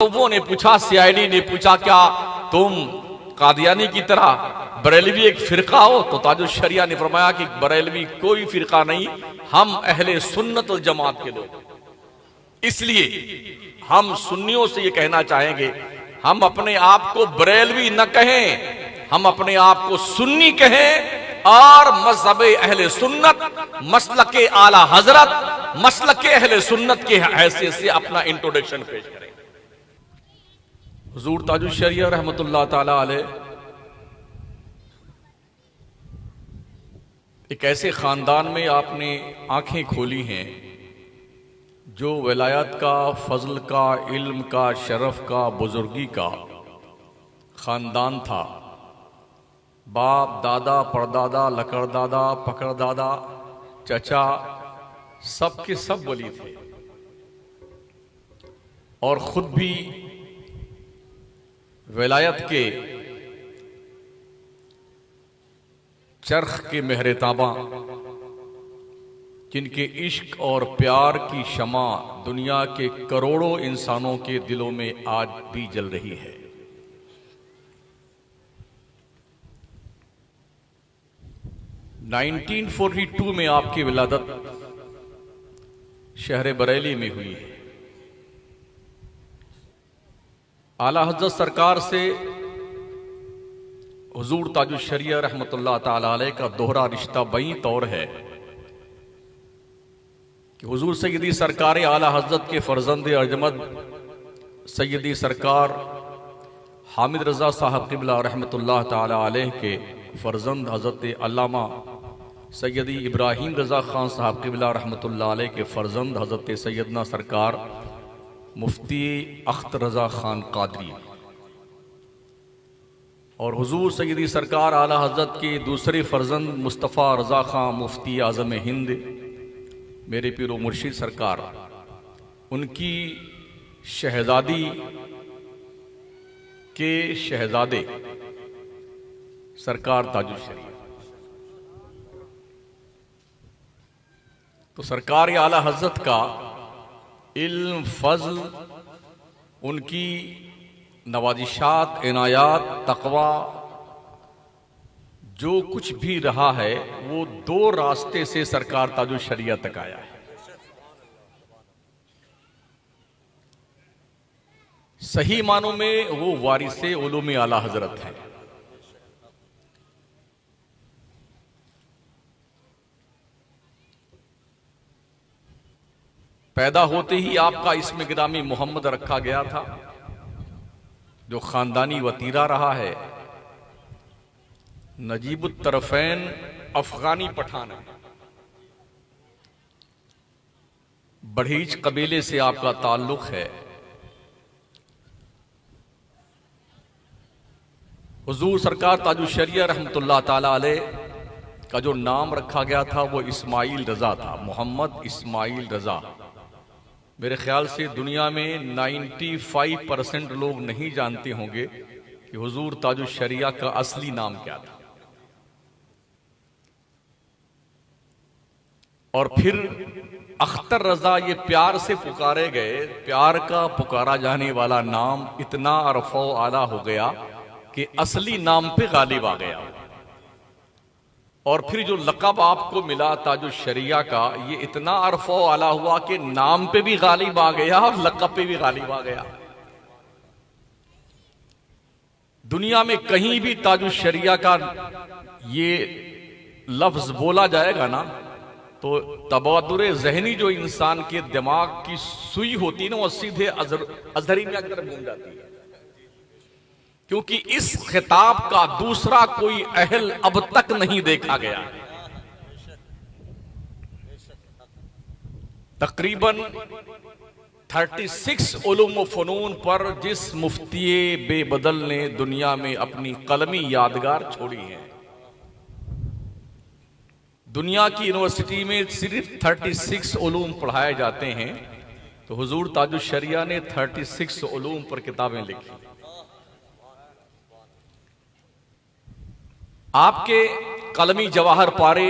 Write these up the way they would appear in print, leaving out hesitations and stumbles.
लोगों ने पूछा, सीआईडी ने पूछा, क्या तुम कादियानी की तरह बरेलवी एक फिरका हो? तो ताजुल शरिया ने फरमाया कि बरेलवी कोई फिरका नहीं, हम अहले सुन्नत वल जमात के लोग। इसलिए हम सुन्नियों से ये कहना चाहेंगे, हम अपने आप को बरेलवी न कहें, हम अपने आप को सुन्नी कहें और मज़हब अहले सुन्नत, मसलके आला हजरत, मसलके अहले सुन्नत के हैसियत से अपना इंट्रोडक्शन पेश करें। हुजूर ताजुल शरिया रहमतुल्लाह ताला अलैह एक ऐसे खानदान में आपने आंखें खोली हैं जो विलायत का, फजल का, इल्म का, शरफ का, बुजुर्गी का खानदान था। बाप, दादा, परदादा, लकड़दादा, पकड़दादा, चचा, सब के सब वली थे और खुद भी विलायत के चरख के मेहरेताबा, जिनके इश्क और प्यार की शमा दुनिया के करोड़ों इंसानों के दिलों में आज भी जल रही है। नाइनटीन 1942 में आपकी विलादत शहर बरेली में हुई है। आला हज़रत सरकार से हुजूर ताजुल शरिया रहमतुल्लाह ताला अलैह का दोहरा रिश्ता बई तौर है कि हुजूर सैयदी सरकार आला हज़रत के फर्जंद अर्जमद सैयदी सरकार हामिद रज़ा साहब क़िबला रहमतुल्लाह ताला अलैह के फर्जंद हज़रत अल्लामा सैयदी इब्राहिम रज़ा ख़ान साहब क़िबला रहमतुल्लाह अलैह के फर्जंद हज़रत सैयदना सरकार मुफ्ती अख्तर रज़ा ख़ान क़ादरी और हुजूर सैयदी सरकार आला हज़रत के दूसरे फर्जंद मुस्तफ़ा रज़ा ख़ान मुफ्ती आज़म हिंद मेरे पीरो मुर्शिद सरकार, उनकी शहज़ादी के शहज़ादे सरकार ताजुल शरिया। तो सरकार आला हज़रत का इल्म, फज़ल, उनकी नवाजिशात, इनायात, तक़वा, जो कुछ भी रहा है वो दो रास्ते से सरकार ताजुल शरिया तक आया है। सही मानों में वो वारिसे उलूम आला हज़रत हैं। पैदा होते ही आपका इसमें गिरामी मोहम्मद रखा गया था, जो खानदानी वतीरा रहा है। नजीबुत तरफ़ैन अफगानी पठान है, बढ़ीज कबीले से आपका ताल्लुक है। हुजूर सरकार ताजुल शरिया रहमतुल्लाह ताला अलैह का जो नाम रखा गया था वो इस्माइल रज़ा था, मोहम्मद इस्माइल रज़ा। मेरे ख्याल से दुनिया में 95% लोग नहीं जानते होंगे कि हुजूर ताजुल शरिया का असली नाम क्या था। और फिर अख्तर रज़ा ये प्यार से पुकारे गए, प्यार का पुकारा जाने वाला नाम इतना अरफ़ो आला हो गया कि असली नाम पे गालिब आ गया। और फिर जो लक़ब आपको मिला ताजुल शरिया का, ये इतना अरफ़ो आला हुआ कि नाम पे भी गालिब आ गया और लक़ब पे भी गालिब आ गया। दुनिया में कहीं भी ताजुल शरिया का ये लफ्ज बोला जाएगा ना, तो तबादुर ज़हनी जो इंसान के दिमाग की सुई होती है ना, वो सीधे अज़हरी में अगर घूम जाती है, क्योंकि इस खिताब का दूसरा कोई अहल अब तक नहीं देखा गया। तकरीबन 36 उलूम व फ़नून पर जिस मुफ्ती बेबदल ने दुनिया में अपनी कलमी यादगार छोड़ी है। दुनिया की यूनिवर्सिटी में सिर्फ 36 उलूम पढ़ाए जाते हैं, तो हुजूर ताजुल शरिया ने 36 उलूम पर किताबें लिखी। आपके कलमी जवाहर पारे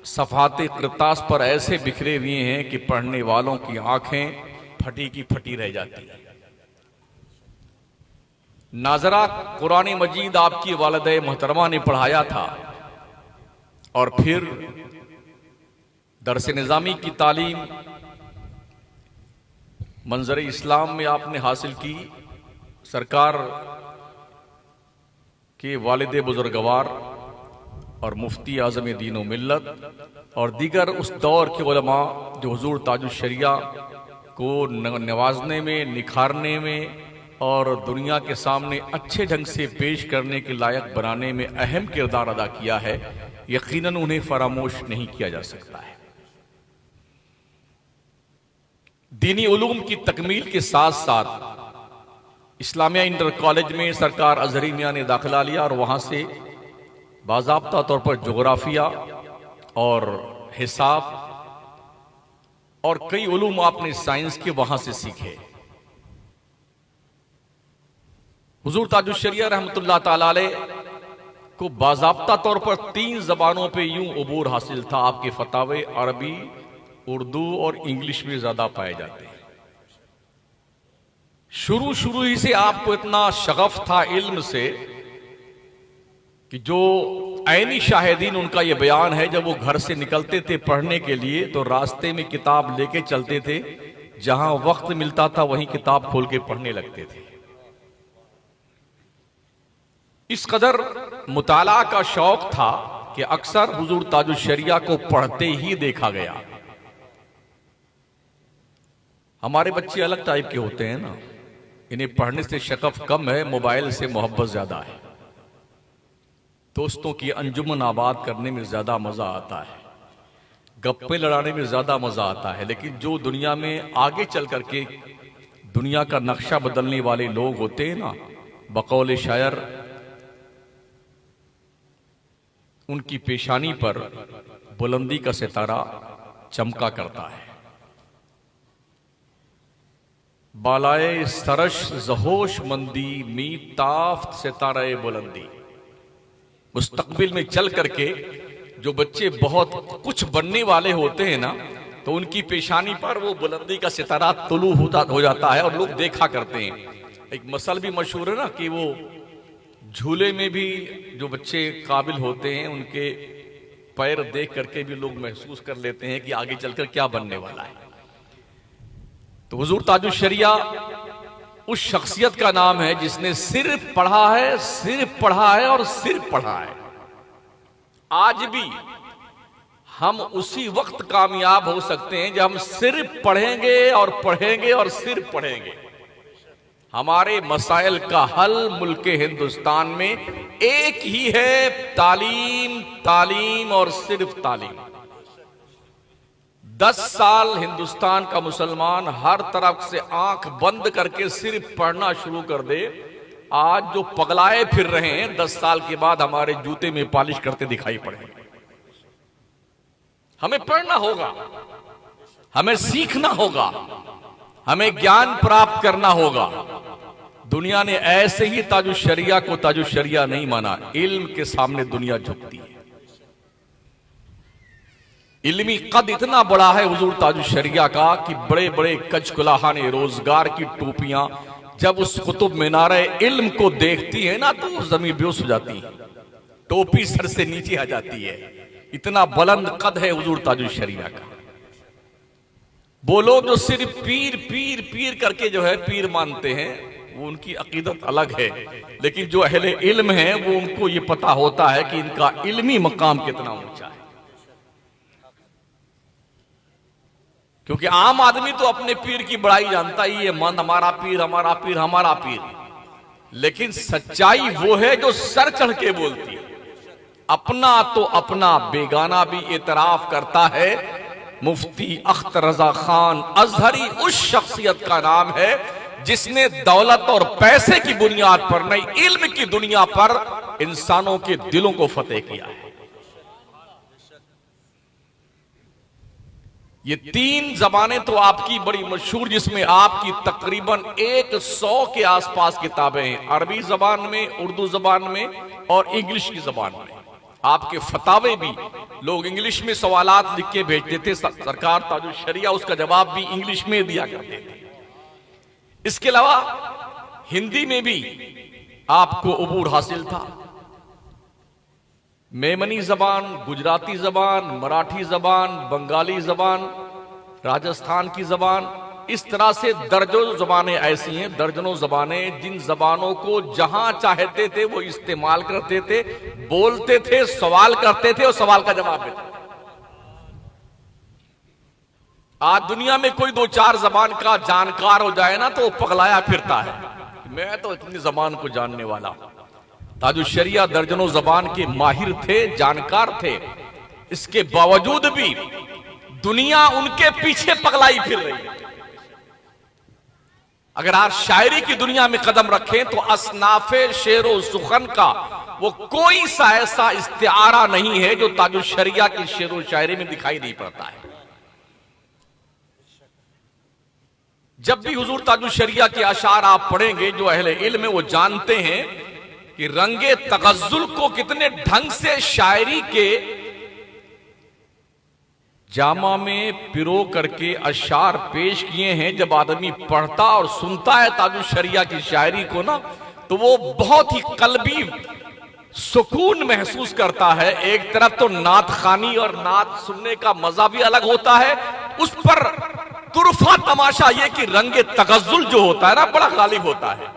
सफ़ाते क़िरतास पर ऐसे बिखरे हुए हैं कि पढ़ने वालों की आंखें फटी की फटी रह जाती है। नाजरा कुरान मजीद आपकी वालिदा मोहतरमा ने पढ़ाया था और फिर दरस निज़ामी की तालीम मंजर इस्लाम में आपने हासिल की। सरकार के वालिद बुजुर्गवार और मुफ्ती आज़म दीन व मिल्लत और दीगर उस दौर के उलमा जो हुजूर ताजुश शरिया को नवाजने में, निखारने में और दुनिया के सामने अच्छे ढंग से पेश करने के लायक बनाने में अहम किरदार अदा किया है, यकीनन उन्हें फरामोश नहीं किया जा सकता है। दीनी उलूम की तकमील के साथ साथ इस्लामिया इंटर कॉलेज में सरकार अजहरी मियां ने दाखिला लिया और वहां से बाज़ाब्ता तौर पर जोग्राफिया और हिसाब और कई उलूम आपने साइंस के वहां से सीखे। हुजूर ताजुश शरिया रहमतुल्लाह ताला अलैह को बाज़ाब्ता तौर पर 3 जबानों पे यूं उबूर हासिल था। आपके फतावे अरबी, उर्दू और इंग्लिश में ज्यादा पाए जाते हैं। शुरू ही से आपको इतना शगफ था इल्म से कि जो ऐनी शाहिदीन उनका यह बयान है, जब वो घर से निकलते थे पढ़ने के लिए तो रास्ते में किताब लेके चलते थे, जहां वक्त मिलता था वहीं किताब खोल के पढ़ने लगते थे। इस कदर मुताला का शौक था कि अक्सर हुजूर ताजुश शरिया को पढ़ते ही देखा गया। हमारे बच्चे अलग टाइप के होते हैं ना, इन्हें पढ़ने से शगफ कम है, मोबाइल से मोहब्बत ज्यादा है। दोस्तों की अंजुमन आबाद करने में ज्यादा मजा आता है, गप्पे लड़ाने में ज्यादा मजा आता है। लेकिन जो दुनिया में आगे चल करके दुनिया का नक्शा बदलने वाले लोग होते हैं ना, बकौल शायर उनकी पेशानी पर बुलंदी का सितारा चमका करता है। बालाए सरश जहोश मंदी मी ताफ्त सितारे बुलंदी। मुस्तकबिल में चल करके जो बच्चे बहुत कुछ बनने वाले होते हैं ना, तो उनकी पेशानी पर वो बुलंदी का सितारा तुलू हो जाता है और लोग देखा करते हैं। एक मसल भी मशहूर है ना कि वो झूले में भी जो बच्चे काबिल होते हैं उनके पैर देख करके भी लोग महसूस कर लेते हैं कि आगे चलकर क्या बनने वाला है। तो हुजूर ताजुश शरिया उस शख्सियत का नाम है जिसने सिर्फ पढ़ा है, सिर्फ पढ़ा है और सिर्फ पढ़ा है। आज भी हम उसी वक्त कामयाब हो सकते हैं जब हम सिर्फ पढ़ेंगे और पढ़ेंगे और सिर्फ पढ़ेंगे। हमारे मसाइल का हल मुल्क हिंदुस्तान में एक ही है, तालीम, तालीम और सिर्फ तालीम। 10 साल हिंदुस्तान का मुसलमान हर तरफ से आंख बंद करके सिर्फ पढ़ना शुरू कर दे, आज जो पगलाए फिर रहे हैं 10 साल के बाद हमारे जूते में पॉलिश करते दिखाई पड़ेंगे। हमें पढ़ना होगा, हमें सीखना होगा, हमें ज्ञान प्राप्त करना होगा। दुनिया ने ऐसे ही ताजुश शरिया को ताजुश शरिया नहीं माना। इल्म के सामने दुनिया झुकती है। इल्मी कद इतना बड़ा है हुजूर ताजुश शरिया का कि बड़े बड़े कचकुलाहाने रोजगार की टोपियां जब उस कुतुब मीनारे इल्म को देखती है ना तो जमीन बेहोश हो जाती है, टोपी सर से नीचे आ जाती है। इतना बुलंद कद है हुजूर ताजुश शरिया का। वो लोग जो सिर्फ पीर पीर पीर करके जो है पीर मानते हैं, वो उनकी अकीदत अलग है। लेकिन जो अहले इल्म है वो उनको ये पता होता है कि इनका इल्मी मकाम कितना ऊंचा है। क्योंकि आम आदमी तो अपने पीर की बड़ाई जानता ही है, मन हमारा पीर, हमारा पीर, हमारा पीर। लेकिन सच्चाई वो है जो सर चढ़ के बोलती है। अपना तो अपना बेगाना भी इतराफ करता है। मुफ्ती अख्तर रजा खान अजहरी उस शख्सियत का नाम है जिसने दौलत और पैसे की बुनियाद पर नहीं, इल्म की दुनिया पर इंसानों के दिलों को फतेह किया है। ये 3 जबानें तो आपकी बड़ी मशहूर, जिसमें आपकी तकरीबन 100 के आसपास किताबें हैं, अरबी जबान में, उर्दू जबान में और इंग्लिश की जबान में। आपके फतावे भी लोग इंग्लिश में सवालात लिख के भेजते थे, सरकार ताजुश शरिया उसका जवाब भी इंग्लिश में दिया करते थे। इसके अलावा हिंदी में भी आपको उबूर हासिल था। मेमनी जबान, गुजराती जबान, मराठी जबान, बंगाली जबान, राजस्थान की जबान, इस तरह से दर्जनों जबानें ऐसी हैं, दर्जनों जबानें, जिन जबानों को जहां चाहते थे वो इस्तेमाल करते थे, बोलते थे, सवाल करते थे और सवाल का जवाब देते थे। आज दुनिया में कोई दो चार जबान का जानकार हो जाए ना तो वो पगलाया फिरता है, मैं तो इतनी जबान को जानने वाला। ताजुश शरिया दर्जनों जबान के माहिर थे, जानकार थे, इसके बावजूद भी दुनिया उनके पीछे पगलाई फिर रही है। अगर आज शायरी की दुनिया में कदम रखें तो असनाफे शेरो सुखन का वो कोई सा ऐसा इस्तिआरा नहीं है जो ताजुश शरिया की शेरो शायरी में दिखाई नहीं पड़ता है। जब भी हुजूर ताजुश शरिया के अशार आप पढ़ेंगे, जो अहले इल्म है वो जानते हैं कि रंगे तगज़्ज़ुल को कितने ढंग से शायरी के जामा में पिरो करके अशार पेश किए हैं। जब आदमी पढ़ता और सुनता है ताजुश शरिया की शायरी को ना, तो वो बहुत ही कल्बी सुकून महसूस करता है। एक तरफ तो नात खानी और नात सुनने का मजा भी अलग होता है, उस पर तुरफा तमाशा ये कि रंगे तगज़्ज़ुल जो होता है ना बड़ा गालिब होता है।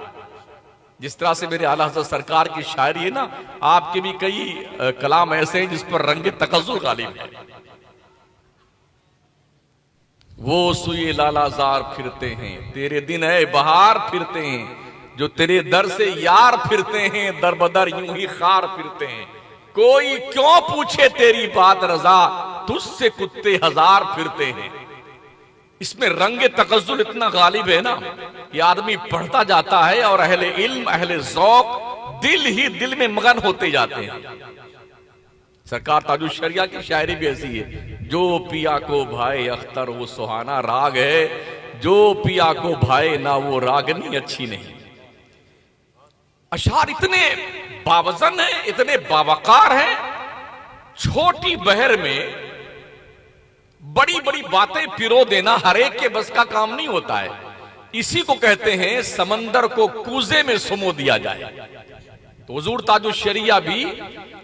जिस तरह से मेरे आला हज़रत सरकार की शायरी है ना, आपके भी कई कलाम ऐसे हैं जिस पर रंगे तगज़्ज़ुल गालिब है। वो सुई लालाजार फिरते हैं, तेरे दिन है बहार फिरते हैं, जो तेरे दर से यार फिरते हैं, दर बदर यूं ही खार फिरते हैं। कोई क्यों पूछे तेरी बात रजा, तुझसे कुत्ते हजार फिरते हैं। इसमें रंगे तगज़्ज़ुल इतना गालिब है ना कि आदमी पढ़ता जाता है और अहले इल्म, अहले ज़ौक़ दिल ही दिल में मगन होते जाते हैं। सरकार ताजुश शरिया की शायरी भी ऐसी है, जो पिया को भाई अख्तर वो सुहाना राग है, जो पिया को भाई ना वो रागनी अच्छी नहीं। अशार इतने बावजन है, इतने बावकार हैं, छोटी बहर में बड़ी बड़ी बातें पिरो देना हर एक के बस का काम नहीं होता है। इसी को कहते हैं समंदर को कूजे में सुमो दिया जाए। तो हुजूर ताजुश शरिया भी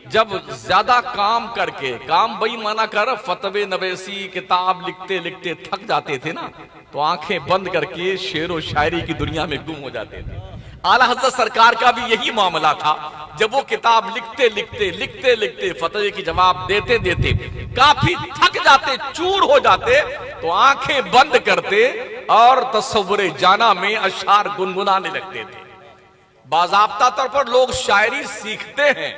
जब ज्यादा काम करके, काम बेईमाना कर फतवे नवेसी किताब लिखते लिखते थक जाते थे ना, तो आंखें बंद करके शेर व शायरी की दुनिया में गुम हो जाते थे। आला हज़रत सरकार का भी यही मामला था। जब वो किताब लिखते लिखते फतवे की जवाब देते देते काफी थक जाते, चूर हो जाते, तो आंखें बंद करते और तस्वुरे जाना में अशार गुनगुनाने लगते थे। बाज़ाब्ता तौर पर लोग शायरी सीखते हैं।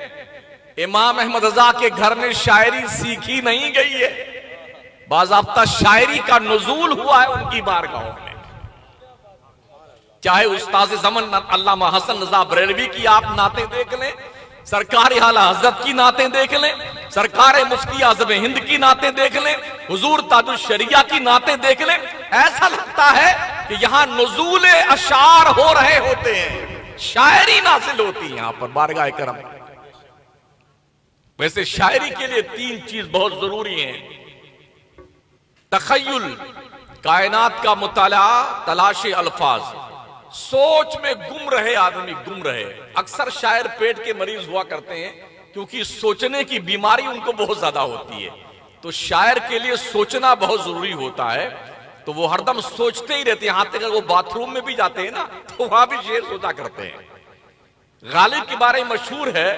इमाम अहमद रजा के घर में शायरी सीखी नहीं गई है, बाज़ाब्ता शायरी का नुज़ूल हुआ है उनकी बारगाहों में। चाहे उस्ताद ज़मन अल्लामा हसन रज़ा बरेलवी की आप नातें देख लें, सरकार आला हज़रत की नातें देख लें, सरकार मुफ्ती आज़म हिंद की नातें देख लें, हुजूर ताजुश शरिया की नातें देख लें, ऐसा लगता है कि यहां नुज़ूल अशार हो रहे होते हैं, शायरी नाज़िल होती है यहां पर बारगाह करम। वैसे शायरी के लिए तीन चीज बहुत जरूरी है: तखय्युल, कायनात का मुताला, तलाशे अल्फाज, सोच में गुम रहे आदमी, गुम रहे। अक्सर शायर पेट के मरीज हुआ करते हैं क्योंकि सोचने की बीमारी उनको बहुत ज्यादा होती है। तो शायर के लिए सोचना बहुत जरूरी होता है, तो वो हरदम सोचते ही रहते हैं। यहां तक वो बाथरूम में भी जाते हैं ना, तो वहां भी शेर सोचा करते हैं। गालिब के बारे में मशहूर है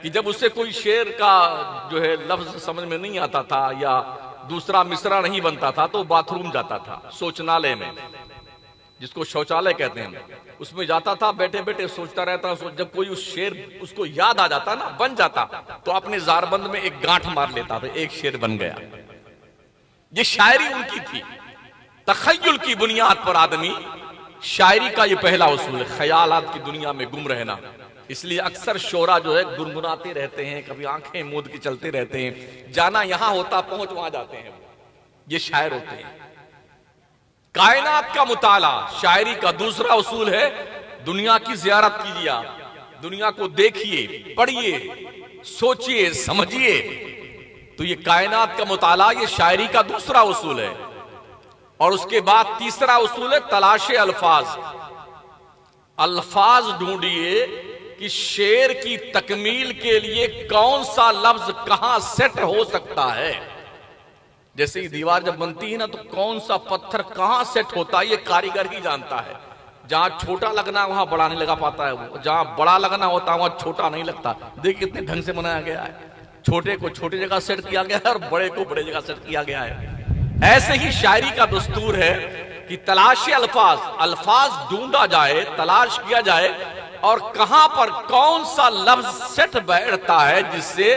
कि जब उसे कोई शेर का जो है लफ्ज समझ में नहीं आता था या दूसरा मिसरा नहीं बनता था, तो बाथरूम जाता था, सोचनालय में, जिसको शौचालय कहते हैं, उसमें जाता था, बैठे बैठे सोचता रहता। जब कोई उस शेर उसको याद आ जाता ना, बन जाता, तो अपने जारबंद में एक गांठ मार लेता था, एक शेर बन गया। ये शायरी उनकी थी। तखय्युल की बुनियाद पर आदमी, शायरी का ये पहला उसूल है, ख्यालात की दुनिया में गुम रहना। इसलिए अक्सर शोरा जो है गुनगुनाते रहते हैं, कभी आंखें मूंद के चलते रहते हैं, जाना यहां होता पहुंच वहां जाते हैं, ये शायर होते हैं। कायनात का मुताला शायरी का दूसरा उसूल है। दुनिया की जियारत कीजिए, आप दुनिया को देखिए, पढ़िए, सोचिए, समझिए। तो ये कायनात का मुताला, ये शायरी का दूसरा उसूल है। और उसके बाद तीसरा उसूल है तलाशे अल्फाज। अल्फाज ढूंढिए कि शेर की तकमील के लिए कौन सा लफ्ज कहां सेट हो सकता है। जैसे ही दीवार जब बनती है ना, तो कौन सा पत्थर कहां सेट होता है ये कारीगर ही जानता है। जहां छोटा लगना वहां बड़ा नहीं लगा पाता है वो, जहां बड़ा लगना होता है वहां छोटा नहीं लगता। देखिए कितने ढंग से बनाया गया है, छोटे को छोटी जगह सेट किया गया है और बड़े को बड़े जगह सेट किया गया है। ऐसे ही शायरी का दस्तूर है कि तलाशी अल्फाज, अल्फाज ढूंढा जाए, तलाश किया जाए और कहां पर कौन सा लफ्ज सेट बैठता है जिससे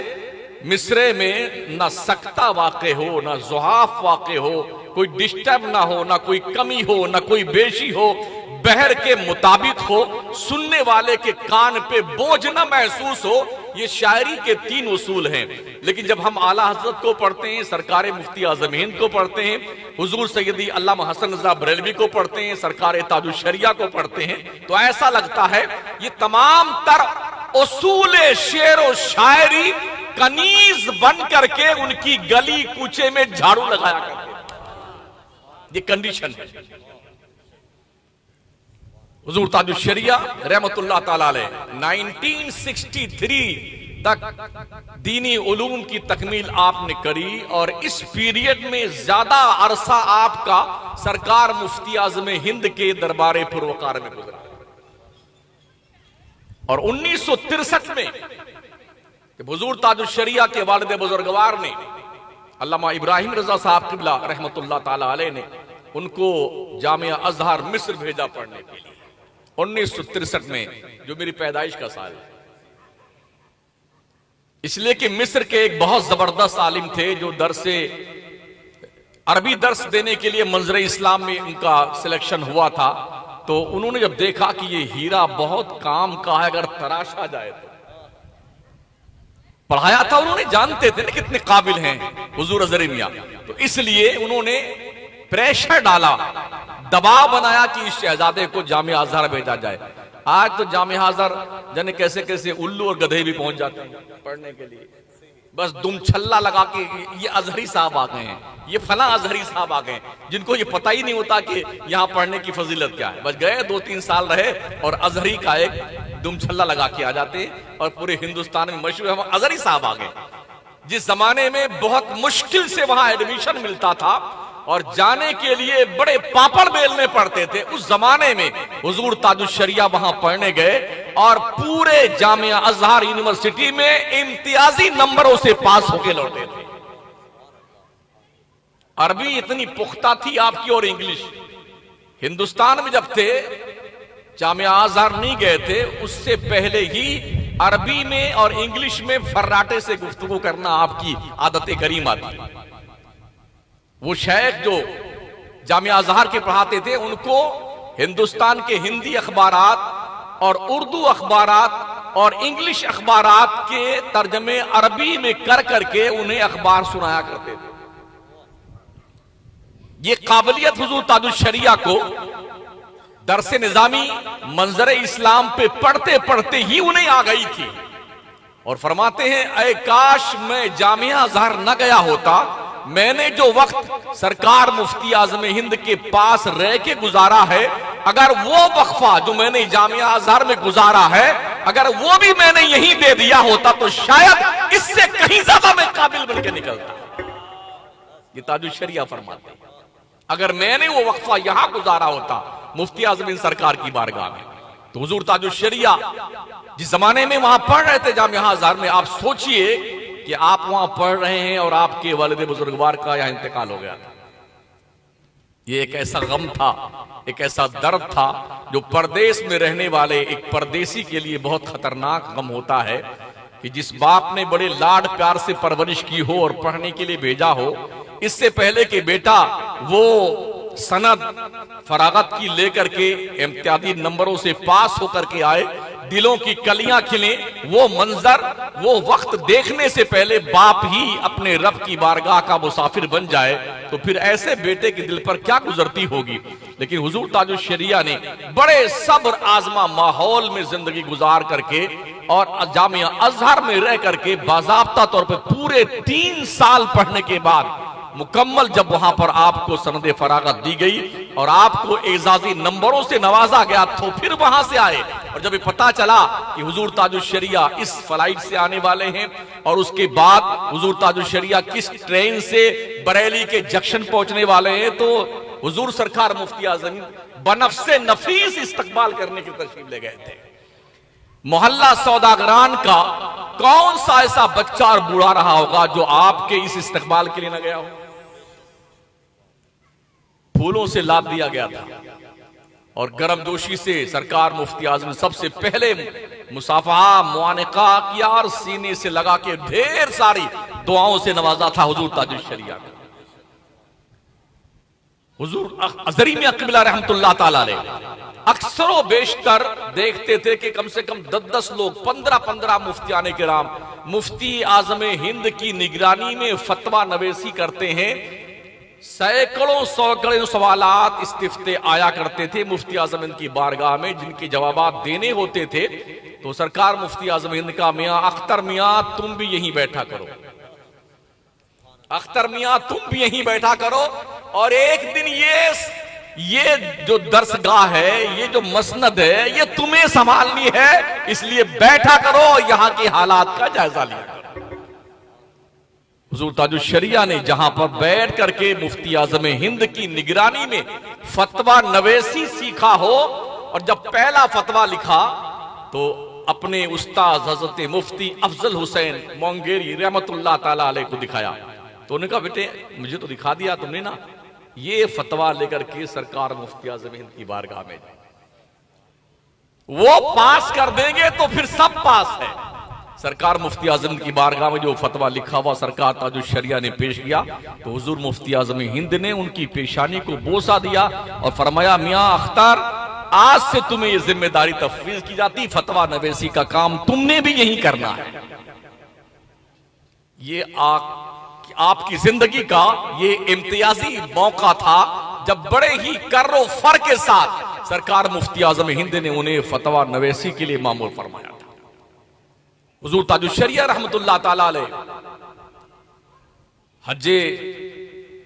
मिसरे में ना सकता वाक़े हो, ना ज़ुहाफ वाक़े हो, कोई डिस्टर्ब ना हो, ना कोई कमी हो, ना कोई बेशी हो, बहर के मुताबिक हो, सुनने वाले के कान पे बोझ ना महसूस हो। ये शायरी के 3 उसूल हैं। लेकिन जब हम आला हजरत को पढ़ते हैं, सरकार मुफ्ती आज़म हिंद को पढ़ते हैं, हुजूर सैयदी अल्लामा हसन रज़ा बरेलवी को पढ़ते हैं, सरकार ताजुश शरिया को पढ़ते हैं, तो ऐसा लगता है ये तमाम तर उसूल शेर और शायरी कनीज बन करके उनकी गली कूचे में झाड़ू लगाया करते। ये कंडीशन है। हुजूर ताजुश शरिया रहमतुल्लाह ताला अलैह 1963 तक दीनी उलूम की तकमील आपने करी और इस पीरियड में ज्यादा अरसा आपका सरकार मुफ्ती आज़म हिंद के दरबारे पुरवकार में गुजरा। और 1963 में हुजूर ताजुश शरिया के वालिद बुजुर्गवार ने अल्लामा इब्राहिम रजा साहब किबला रहमतुल्लाह ताला अलैह ने उनको जामिया अजहर मिस्र भेजा पढ़ने के लिए 1963 में, जो मेरी पैदाइश का साल है। इसलिए कि मिस्र के एक बहुत जबरदस्त आलिम थे जो अरबी दर्स देने के लिए मंजर इस्लाम में उनका सिलेक्शन हुआ था। तो उन्होंने जब देखा कि ये हीरा बहुत काम का है, अगर तराशा जाए तो पढ़ाया था। उन्होंने जानते थे ना कितने काबिल हैं हुजूर अज़हरी मियां, तो इसलिए उन्होंने प्रेशर डाला, दबाव बनाया कि इस शहजादे को जामिया अज़हर भेजा जाए। आज तो जामिया अज़हर जाने कैसे कैसे उल्लू और गधे भी पहुंच जाते हैं पढ़ने के लिए। बस दुम छल्ला लगा के ये अज़हरी साहब आ गए हैं, ये फला अज़हरी साहब आ गए, जिनको ये पता ही नहीं होता कि यहाँ पढ़ने की फजीलत क्या है। बस गए 2-3 साल रहे और अज़हरी का एक दुम छल्ला लगा के आ जाते और पूरे हिंदुस्तान में मशहूर हम अज़हरी साहब आ गए। जिस जमाने में बहुत मुश्किल से वहां एडमिशन मिलता था और जाने के लिए बड़े पापड़ बेलने पड़ते थे, उस जमाने में हुजूर ताजुश शरिया वहां पढ़ने गए और पूरे जामिया अज़हर यूनिवर्सिटी में इम्तियाजी नंबरों से पास होके लौटे थे। अरबी इतनी पुख्ता थी आपकी और इंग्लिश। हिंदुस्तान में जब थे, जामिया अज़हर नहीं गए थे, उससे पहले ही अरबी में और इंग्लिश में फर्राटे से गुफ्तगू करना आपकी आदत करीमा थी। वो शेख जो जामिया अज़हर के पढ़ाते थे, उनको हिंदुस्तान के हिंदी अखबारात और उर्दू अखबारात और इंग्लिश अखबारात के तर्जमे अरबी में कर करके उन्हें अखबार सुनाया करते थे। ये काबिलियत हुजूर ताजुश शरिया को दरसे निजामी मंजर इस्लाम पे पढ़ते पढ़ते ही उन्हें आ गई थी। और फरमाते हैं, ऐ काश मैं जामिया अज़हर न गया होता, मैंने जो वक्त सरकार मुफ्ती आज़म हिंद के पास रह के गुजारा है, अगर वो वक्फा जो मैंने जामिया अज़हर में गुजारा है, अगर वो भी मैंने यहीं दे दिया होता तो शायद इससे कहीं ज्यादा मैं काबिल बन के निकलता। ये ताजुश शरिया फरमाते हैं, अगर मैंने वो वक्फा यहां गुजारा होता मुफ्ती आज़म हिंद सरकार की बारगाह में, तो हुजूर ताजुश शरिया जिस जमाने में वहां पढ़ रहे थे जामिया अज़हर में, आप सोचिए कि आप वहां पढ़ रहे हैं और आपके वालिद बुजुर्गवार का यहां इंतकाल हो गया था। ये एक ऐसा गम था, एक ऐसा दर्द था जो परदेश में रहने वाले एक परदेसी के लिए बहुत खतरनाक गम होता है कि जिस बाप ने बड़े लाड प्यार से परवरिश की हो और पढ़ने के लिए भेजा हो, इससे पहले कि बेटा वो सनद फरागत की लेकर के इम्तियाजी नंबरों से पास होकर के आए, दिलों की कलियां खिले, वो मंजर वो वक्त देखने से पहले बाप ही अपने रब की बारगाह का मुसाफिर बन जाए, तो फिर ऐसे बेटे के दिल पर क्या गुजरती होगी। लेकिन हुजूर ताजुश शरिया ने बड़े सब्र आजमा माहौल में जिंदगी गुजार करके और जामिया अज़हर में रह करके बाज़ाब्ता तौर पर पूरे 3 साल पढ़ने के बाद मुकम्मल जब वहां पर आपको सनद फरागत दी गई और आपको एजाजी नंबरों से नवाजा गया, तो फिर वहां से आए और जब ये पता चला कि हुजूर ताजुल शरिया इस फ्लाइट से आने वाले हैं और उसके बाद हुजूर ताजुल शरिया किस ट्रेन से बरेली के जंक्शन पहुंचने वाले हैं, तो हुजूर सरकार मुफ्ती आजम बनफ्से नफीस इस्तकबाल करने की तशरीफ ले गए थे। मोहल्ला सौदागरान का कौन सा ऐसा बच्चा और बूढ़ा रहा होगा जो आपके इस इस्तकबाल के लिए न गया हो। फूलों से लाद दिया गया था और गर्मजोशी से सरकार मुफ्ती आजम ने सबसे पहले मुसाफहा मुआनका किया और सीने से लगा के ढेर सारी दुआओं से नवाजा था हुजूर ताजुल शरिया को। हुजूर अज़री में अक़बिला रहमतुल्लाह ताला अलैह अक्सर बेशतर देखते थे कि कम से कम 10-10 लोग 15-15 मुफ्तियाने किराम मुफ्ती आजम हिंद की निगरानी में फतवा नवेसी करते हैं। सैकड़ों सवालात इस्तिफ्ते आया करते थे मुफ्ती आजम हिंद की बारगाह में, जिनके जवाब देने होते थे तो सरकार मुफ्ती आजम हिंद का मियां अख्तर मियां तुम भी यहीं बैठा करो, अख्तर मियां तुम भी यहीं बैठा करो, और एक दिन ये जो दरसगाह है, ये जो मसनद है, ये तुम्हें संभालनी है, इसलिए बैठा करो, यहां के हालात का जायजा लिया करो। हुजूर ताजुल शरिया ने जहां पर बैठ करके मुफ्ती आजम हिंद की निगरानी में फतवा नवेसी सीखा हो, और जब पहला फतवा लिखा तो अपने उस्ताद हजरत मुफ्ती अफजल हुसैन मोंगेरी रहमतुल्लाह ताला अलैह को दिखाया। तो उन्होंने कहा बेटे मुझे तो दिखा दिया तुमने ना, ये फतवा लेकर के सरकार मुफ्ती आजम हिंद की बारगाह में वो पास कर देंगे तो फिर सब पास है। सरकार मुफ्ती आजम की बारगाह में जो फतवा लिखा हुआ सरकार ताजुल शरिया ने पेश किया तो हुजूर मुफ्ती आजम हिंद ने उनकी पेशानी को बोसा दिया और फरमाया मियां अख्तर, आज से तुम्हें यह जिम्मेदारी तफवीज की जाती, फतवा नवेसी का काम तुमने भी यही करना है। ये आपकी जिंदगी का ये इम्तियाजी मौका था जब बड़े ही कर्रो फर के साथ सरकार मुफ्ती आजम हिंद ने उन्हें फतवा नवेसी के लिए मामूल फरमाया था। हुजूर ताजुल शरिया रहमतुल्लाह ताला अलैह हज्जे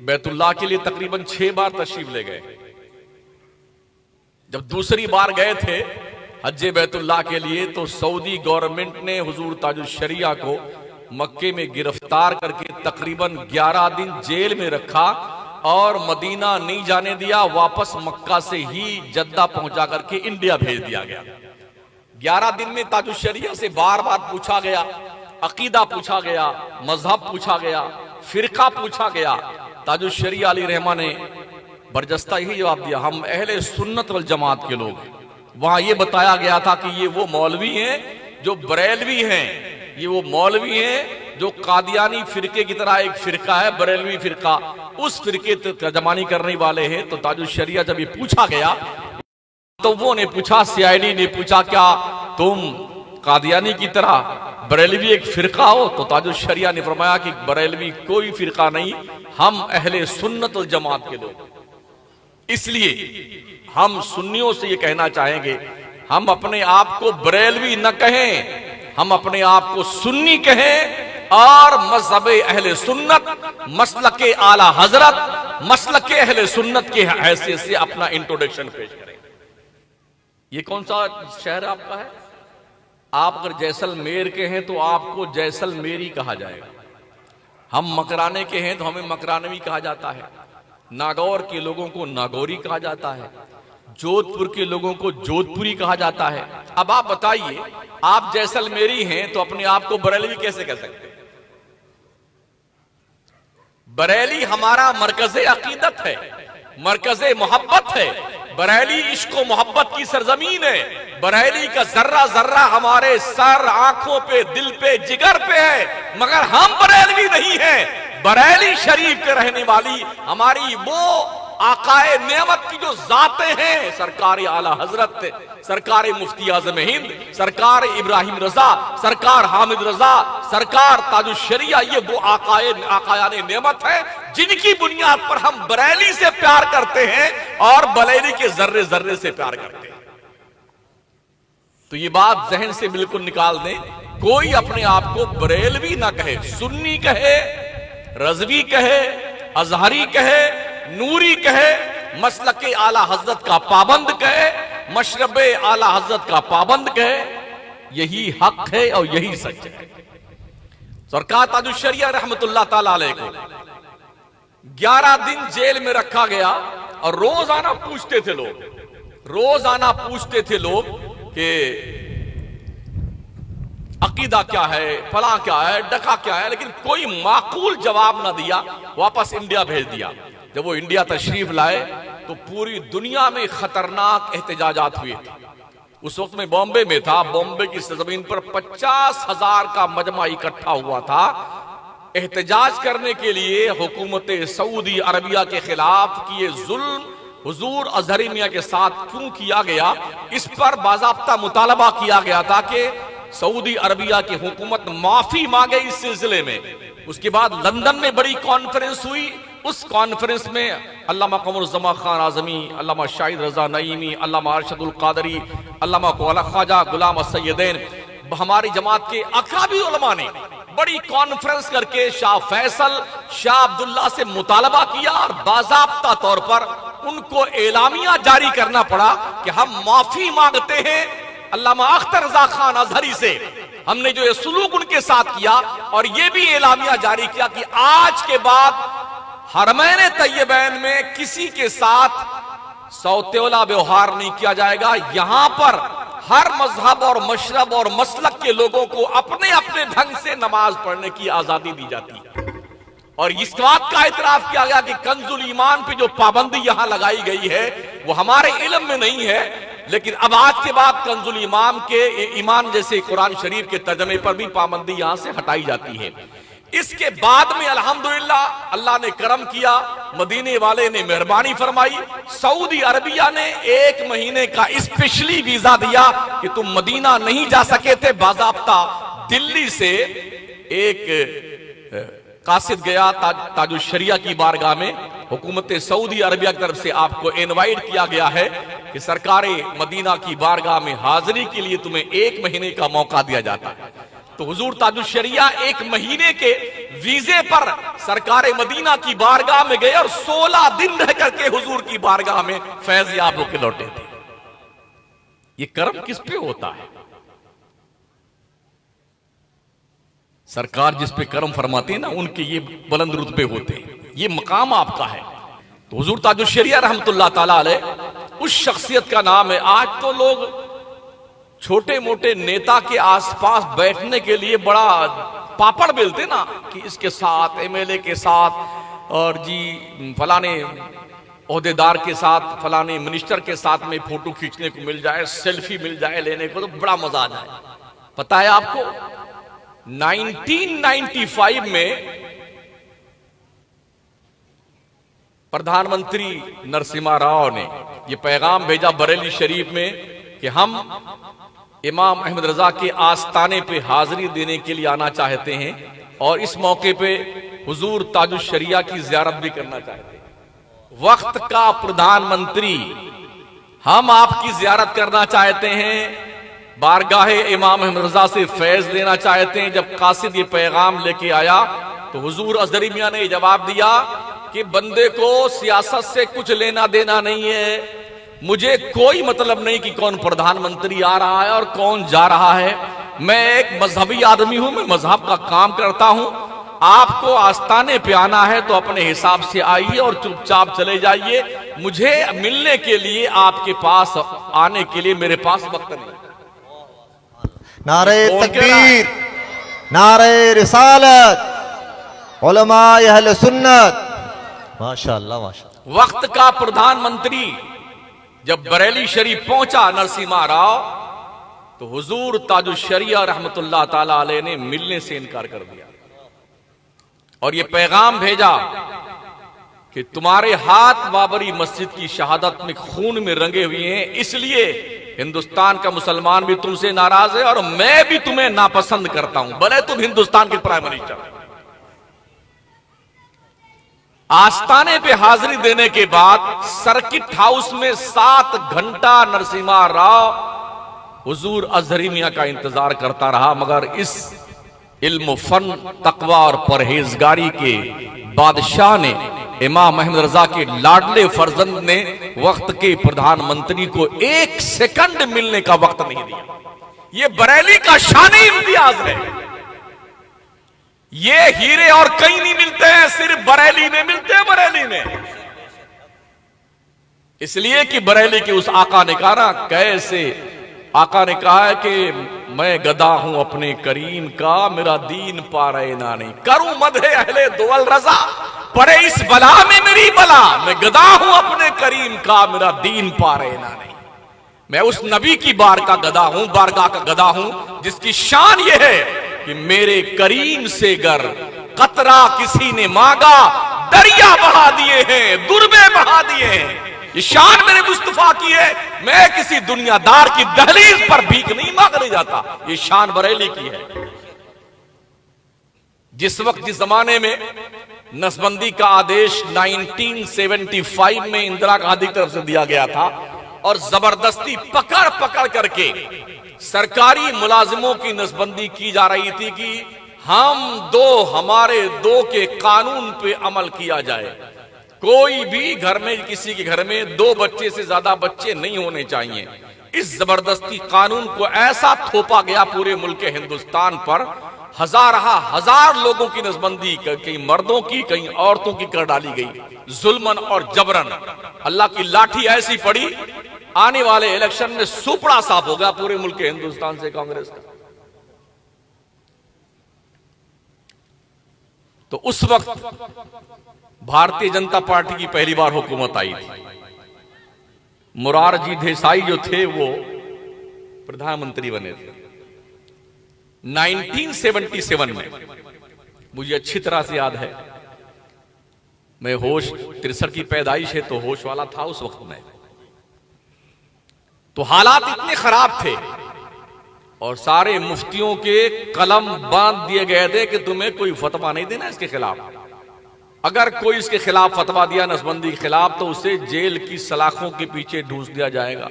बैतुल्लाह के लिए तकरीबन 6 बार तशरीफ ले गए। जब दूसरी बार गए थे हज्जे बैतुल्लाह के लिए तो सऊदी गवर्नमेंट ने हुजूर ताजुल शरिया को मक्के में गिरफ्तार करके तकरीबन 11 दिन जेल में रखा और मदीना नहीं जाने दिया, वापस मक्का से ही जद्दा पहुंचा करके इंडिया भेज दिया गया। 11 दिन में ताजुल शरिया से बार बार पूछा गया, अकीदा पूछा गया, मजहब पूछा गया, फिरका पूछा गया। ताजुल शरिया अली रहमान ने बरजस्ता यही जवाब दिया, हम अहले सुन्नत वल जमात के लोग हैं। वहां यह बताया गया था कि ये वो मौलवी हैं जो बरेलवी हैं, ये वो मौलवी हैं जो कादियानी फिरके की तरह एक फिरका है बरेलवी फिरका, उस फिरके तर्जमानी करने वाले हैं। तो ताजुल शरिया जब ये पूछा गया तो वो ने पूछा, सीआईडी ने पूछा क्या तुम कादियानी की तरह बरेलवी एक फिरका हो? तो ताजुल शरिया ने फरमाया कि बरेलवी कोई फिरका नहीं, हम अहले सुन्नत वल जमात के लोग। इसलिए हम सुन्नियों से ये कहना चाहेंगे, हम अपने आप को बरेलवी न कहें, हम अपने आप को सुन्नी कहें और मज़हब अहले सुन्नत, मसलके आला हजरत, मसलके अहले सुन्नत के हैसियत से अपना इंट्रोडक्शन पेश करें। ये कौन सा शहर आपका है? आप अगर जैसलमेर के हैं तो आपको जैसलमेरी कहा जाएगा, हम मकराने के हैं तो हमें मकरानवी कहा जाता है, नागौर के लोगों को नागौरी कहा जाता है, जोधपुर के लोगों को जोधपुरी कहा जाता है। अब आप बताइए, आप जैसलमेरी हैं तो अपने आप को बरेलवी कैसे कह सकते हैं? बरेली हमारा मरकज़े अकीदत है, मरकज़े मोहब्बत है, बरेली इश्क व मोहब्बत की सरजमीन है, बरेली का जर्रा जर्रा हमारे सर, आंखों पे, दिल पे, जिगर पे है, मगर हम बरेलवी नहीं हैं। बरेली शरीफ के रहने वाली हमारी वो आकाए नेमत की जो जातें हैं, सरकार आला हजरत, सरकार मुफ्ती आजम हिंद, सरकार इब्राहिम रजा, सरकार हामिद रजा, सरकार ताजुल शरिया, ये वो आकायाने नेमत है जिनकी बुनियाद पर हम बरेली से प्यार करते हैं और बरेली के जर्रे जर्रे से प्यार करते हैं। तो ये बात जहन से बिल्कुल निकाल दें, कोई अपने आप को बरेलवी ना कहे, सुन्नी कहे, रजवी कहे, अजहरी कहे, नूरी कहे, मसलके आला हजरत का पाबंद कहे, मशरब आला हजरत का पाबंद कहे, यही हक है और यही सच है। सरकार ताजुश्शरिया रहमतुल्लाह ताला अलैह को 11 दिन जेल में रखा गया और रोजाना पूछते थे लोग कि अकीदा क्या है, फला क्या है, डका क्या है, लेकिन कोई माकूल जवाब ना दिया। वापस इंडिया भेज दिया। जब वो इंडिया तशरीफ लाए तो पूरी दुनिया में खतरनाक एहतजाजात हुए थे। उस वक्त में बॉम्बे में था। बॉम्बे की सरजमीन पर 50,000 का मजमा इकट्ठा हुआ था एहतजाज करने के लिए हुकूमत सऊदी अरबिया के खिलाफ कि ये जुल्म हुजूर अजहरी मियां के साथ क्यों किया गया, इस पर बाज़ाब्ता मुतालबा किया गया था कि सऊदी अरबिया की हुकूमत माफी मांगे इस सिलसिले में। उसके बाद लंदन में बड़ी कॉन्फ्रेंस हुई। उस कॉन्फ्रेंस में अल्लामा कमरुज़्ज़मा खान आज़मी, अल्लामा शाहिद रजा नईमी, अल्लामा अरशदुल कादरी, अल्लामा ख्वाजा गुलाम सैयदैन, हमारी जमात के अकाबी उलमा ने बड़ी कॉन्फ्रेंस करके शाह फैसल, शाह अब्दुल्ला से मुतालबा किया और बाज़ाब्ता तौर पर उनको एलामिया जारी करना पड़ा कि हम माफी मांगते हैं अल्लामा अख्तर रजा खान अजहरी से, हमने जो ये सुलूक उनके साथ किया, और ये भी एलामिया जारी किया कि आज के बाद हरमैन तैयबैन में किसी के साथ सौतेला व्यवहार नहीं किया जाएगा। यहां पर हर मजहब और मशरब और मसलक के लोगों को अपने अपने ढंग से नमाज पढ़ने की आजादी दी जाती है। और इस बात का इतराफ किया गया कि कंजुल ईमान पे जो पाबंदी यहां लगाई गई है वो हमारे इल्म में नहीं है, लेकिन अब आज के बाद कंजुल ईमान जैसे कुरान शरीफ के तर्जमे पर भी पाबंदी यहां से हटाई जाती है। इसके बाद में अल्हम्दुलिल्लाह अल्लाह ने करम किया, मदीने वाले ने मेहरबानी फरमाई, सऊदी अरबिया ने 1 महीने का स्पेशली वीजा दिया कि तुम मदीना नहीं जा सके थे। बाज़ाब्ता दिल्ली से एक कासिद गया ताजुश्शरिया की बारगाह में, हुकूमत सऊदी अरबिया की तरफ से आपको इनवाइट किया गया है कि सरकारे मदीना की बारगाह में हाजिरी के लिए तुम्हें 1 महीने का मौका दिया जाता है। तो हुजूर ताजुश्शरिया 1 महीने के वीजे पर सरकारे मदीना की बारगाह में गए और 16 दिन रह करके हुजूर की बारगाह में फैज याब होकर लौटे थे। ये कर्म किस पे होता है? सरकार जिस पे कर्म फरमाते हैं ना, उनके ये बुलंद रुतबे होते हैं, ये मकाम आपका है। तो हुजूर ताजुश्शरिया रहमतुल्लाह ताला अलैह उस शख्सियत का नाम है। आज तो लोग छोटे मोटे नेता के आसपास बैठने के लिए बड़ा पापड़ बेलते ना कि इसके साथ, एमएलए के साथ, और जी फलाने ओहदेदार के साथ, फलाने मिनिस्टर के साथ में फोटो खींचने को मिल जाए, सेल्फी मिल जाए लेने को, तो बड़ा मजा आ जाए। पता है आपको 1995 में प्रधानमंत्री नरसिम्हा राव ने यह पैगाम भेजा बरेली शरीफ में कि हम इमाम अहमद रजा के आस्ताने पे हाजिरी देने के लिए आना चाहते हैं और इस मौके पे हुजूर ताजुश्शरिया की जियारत भी करना चाहते हैं। वक्त का प्रधानमंत्री, हम आपकी जियारत करना चाहते हैं, बारगाह इमाम अहमद रजा से फैज लेना चाहते हैं। जब कासिद ये पैगाम लेके आया तो हुजूर अजहरी मियां ने जवाब दिया कि बंदे को सियासत से कुछ लेना देना नहीं है, मुझे कोई मतलब नहीं कि कौन प्रधानमंत्री आ रहा है और कौन जा रहा है। मैं एक मजहबी आदमी हूं, मैं मजहब का काम करता हूं। आपको आस्ताने पे आना है तो अपने हिसाब से आइए और चुपचाप चले जाइए। मुझे मिलने के लिए आपके पास आने के लिए मेरे पास वक्त नहीं। नारे तकबीर, नारे रिसालत, उलमाए अहले सुन्नत, माशाअल्लाह माशाअल्लाह। वक्त का प्रधानमंत्री जब बरेली शरीफ पहुंचा नरसिम्हा राव, तो हुजूर ताजुश्शरिया रहमतुल्लाह ताला अलैह ने मिलने से इनकार कर दिया और यह पैगाम भेजा कि तुम्हारे हाथ बाबरी मस्जिद की शहादत में खून में रंगे हुए हैं, इसलिए हिंदुस्तान का मुसलमान भी तुमसे नाराज है और मैं भी तुम्हें नापसंद करता हूं, भले तुम हिंदुस्तान के प्राइम मिनिस्टर। आस्ताने पे हाजिरी देने के बाद सर्किट हाउस में 7 घंटा नरसिम्हा राव हुजूर अजहरी मियां का इंतजार करता रहा, मगर इस इल्म फन, तकवा और परहेजगारी के बादशाह ने इमाम अहमद रजा के लाडले फर्जंद ने वक्त के प्रधानमंत्री को 1 सेकंड मिलने का वक्त नहीं दिया। ये बरेली का शानी इम्तियाज है। ये हीरे और कहीं नहीं मिलते हैं, सिर्फ बरेली में मिलते हैं, बरेली में। इसलिए कि बरेली के उस आका ने कहा ना, कैसे आका ने कहा है कि मैं गदा हूं अपने करीम का, मेरा दीन पा रहे ना नहीं, करूं मदहे अहले दुअल रजा, पड़े इस बला में मेरी बला, मैं गदा हूं अपने करीम का, मेरा दीन पा रहे ना नहीं। मैं उस नबी की बारगाह का गदा हूं जिसकी शान यह है कि मेरे करीम से गर कतरा किसी ने मांगा, दरिया बहा दिए हैं, दुर्बे बहा दिए हैं। ये शान मेरे मुस्तफा की है। मैं किसी दुनियादार की दहलीज पर भीख नहीं मांगने जाता, ये शान बरेली की है। जिस वक्त जिस जमाने में नसबंदी का आदेश 1975 में इंदिरा गांधी की तरफ से दिया गया था और जबरदस्ती पकड़ पकड़ करके सरकारी मुलाजिमों की नसबंदी की जा रही थी कि हमारे दो के कानून पे अमल किया जाए। कोई भी घर में, किसी के घर में 2 बच्चे से ज्यादा बच्चे नहीं होने चाहिए। इस जबरदस्ती कानून को ऐसा थोपा गया पूरे मुल्क हिंदुस्तान पर, हजार लोगों की नसबंदी, कई मर्दों की, कई औरतों की कर डाली गई, जुल्मन और जबरन। अल्लाह की लाठी ऐसी पड़ी, आने वाले इलेक्शन में सुपड़ा साफ हो गया पूरे मुल्क हिंदुस्तान से कांग्रेस का। तो उस वक्त भारतीय जनता पार्टी की पहली बार हुकूमत आई थी। मोरारजी देसाई जो थे वो प्रधानमंत्री बने थे 1977 में, मुझे अच्छी तरह से याद है। मैं होश 63 की पैदाइश है तो होश वाला था उस वक्त में। तो हालात इतने खराब थे और सारे मुफ्तियों के कलम बांध दिए गए थे कि तुम्हें कोई फतवा नहीं देना इसके खिलाफ। अगर कोई इसके खिलाफ फतवा दिया, नसबंदी के खिलाफ, तो उसे जेल की सलाखों के पीछे ढूंस दिया जाएगा।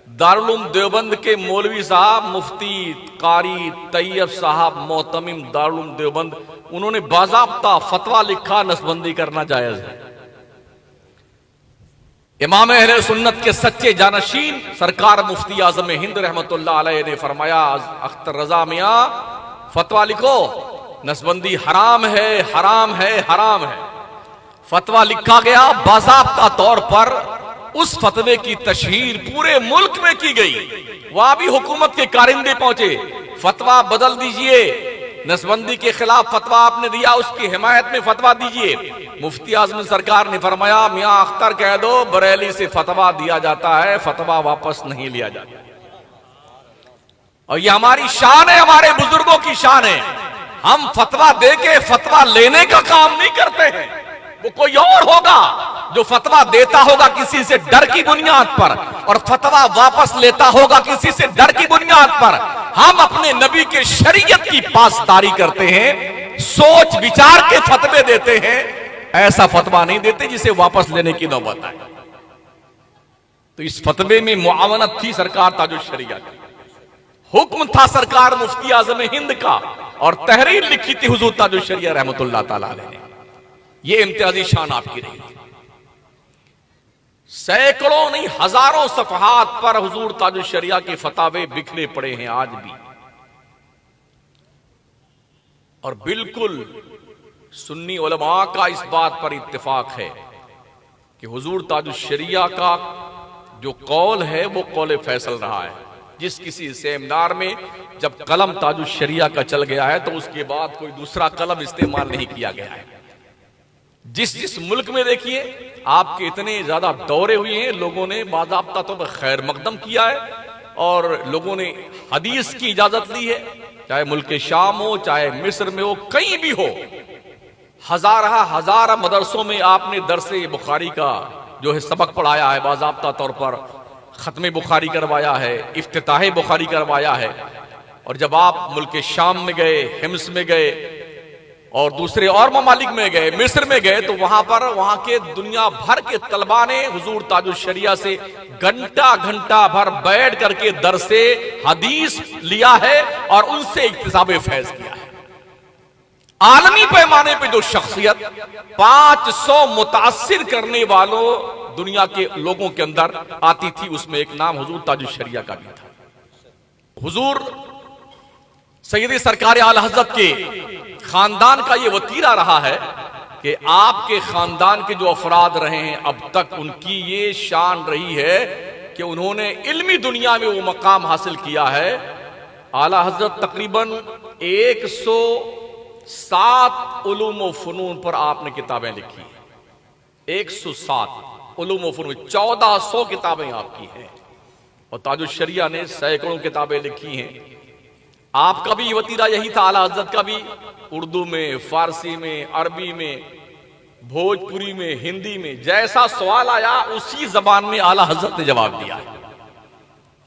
दारुल उलूम देवबंद के मौलवी साहब, मुफ्ती कारी तैयब साहब, मोहतमिम दारुल उलूम देवबंद, उन्होंने बाज़ाब्ता फतवा लिखा नसबंदी करना जायज है। इमाम अहले सुन्नत के सच्चे जानशीन सरकार मुफ्ती आज़म हिंद रहमतुल्लाह अलैह ने फरमाया, अख्तर रजा मियां फतवा लिखो, नसबंदी हराम है, हराम है, हराम है। फतवा लिखा गया, बाज़ाब्ता तौर पर उस फतवे की तशहीर पूरे मुल्क में की गई। वहां भी हुकूमत के कारिंदे पहुंचे, फतवा बदल दीजिए, नसबंदी के खिलाफ फतवा आपने दिया, उसकी हिमायत में फतवा दीजिए। मुफ्ती आज़म सरकार ने फरमाया, मियां अख्तर कह दो बरेली से फतवा दिया जाता है, फतवा वापस नहीं लिया जाता। और ये हमारी शान है, हमारे बुजुर्गों की शान है। हम फतवा दे के फतवा लेने का काम नहीं करते हैं। वो कोई और होगा जो फतवा देता होगा किसी से डर की बुनियाद पर और फतवा वापस लेता होगा किसी से डर की बुनियाद पर। हम अपने नबी के शरीयत की पासदारी करते हैं, सोच विचार के फतवे देते हैं, ऐसा फतवा नहीं देते जिसे वापस लेने की नौबत आए। तो इस फतवे में मुआवनत थी सरकार ताजुल शरिया की, हुक्म था सरकार मुफ्ती आज़म हिंद का, और तहरीर लिखी थी हुजूर ताजुल शरिया रहमतुल्लाह ताला अलैह ने। ये इम्तियाजी शान आपकी रही। सैकड़ों नहीं हजारों सफहात पर हुजूर ताजुल शरिया के फतावे बिखरे पड़े हैं आज भी। और बिल्कुल सुन्नी उलमा का इस बात पर इत्तेफाक है कि हुजूर ताजुल शरिया का जो कौल है वो कौल फैसल रहा है। जिस किसी सेमिनार में जब कलम ताजुल शरिया का चल गया है तो उसके बाद कोई दूसरा कलम इस्तेमाल नहीं किया गया है। जिस मुल्क में देखिए आपके इतने ज्यादा दौरे हुए हैं, लोगों ने बाज़ाब्ता तौर पर खैर मकदम किया है और लोगों ने हदीस की इजाजत ली है, चाहे मुल्क शाम हो, चाहे मिस्र में हो, कहीं भी हो। हजार मदरसों में आपने दरसे बुखारी का जो है सबक पढ़ाया है, बाज़ाब्ता तौर पर खत्म बुखारी करवाया है, इफ्तिताह बुखारी करवाया है। और जब आप मुल्क शाम में गए, हिम्स में गए और दूसरे और ममालिक में गए, मिस्र में गए, तो वहां पर वहां के दुनिया भर के तलबा ने हुजूर ताजुल शरिया से घंटा घंटा भर बैठ करके दरसे हदीस लिया है और उनसे इक्तिसाब फैज किया है। आलमी पैमाने पे जो शख्सियत 500 मुतासिर करने वालों दुनिया के लोगों के अंदर आती थी, उसमें एक नाम हुजूर ताजुश शरिया का भी था। हुजूर सैयदी सरकार आला हज़रत के खानदान का ये वतीरा रहा है कि आपके खानदान के जो अफराद रहे हैं अब तक, उनकी ये शान रही है कि उन्होंने इल्मी दुनिया में वो मकाम हासिल किया है। आला हज़रत तकरीबन 107 उलूम व फ़नून पर आपने किताबें लिखी हैं। 107 उलूम व फ़नून, 1400 किताबें आपकी हैं, और ताजुश शरिया ने सैकड़ों किताबें लिखी हैं। आपका भी वतीरा यही था, आला हज़रत का भी। उर्दू में, फारसी में, अरबी में, भोजपुरी में, हिंदी में, जैसा सवाल आया उसी जबान में आला हज़रत ने जवाब दिया है।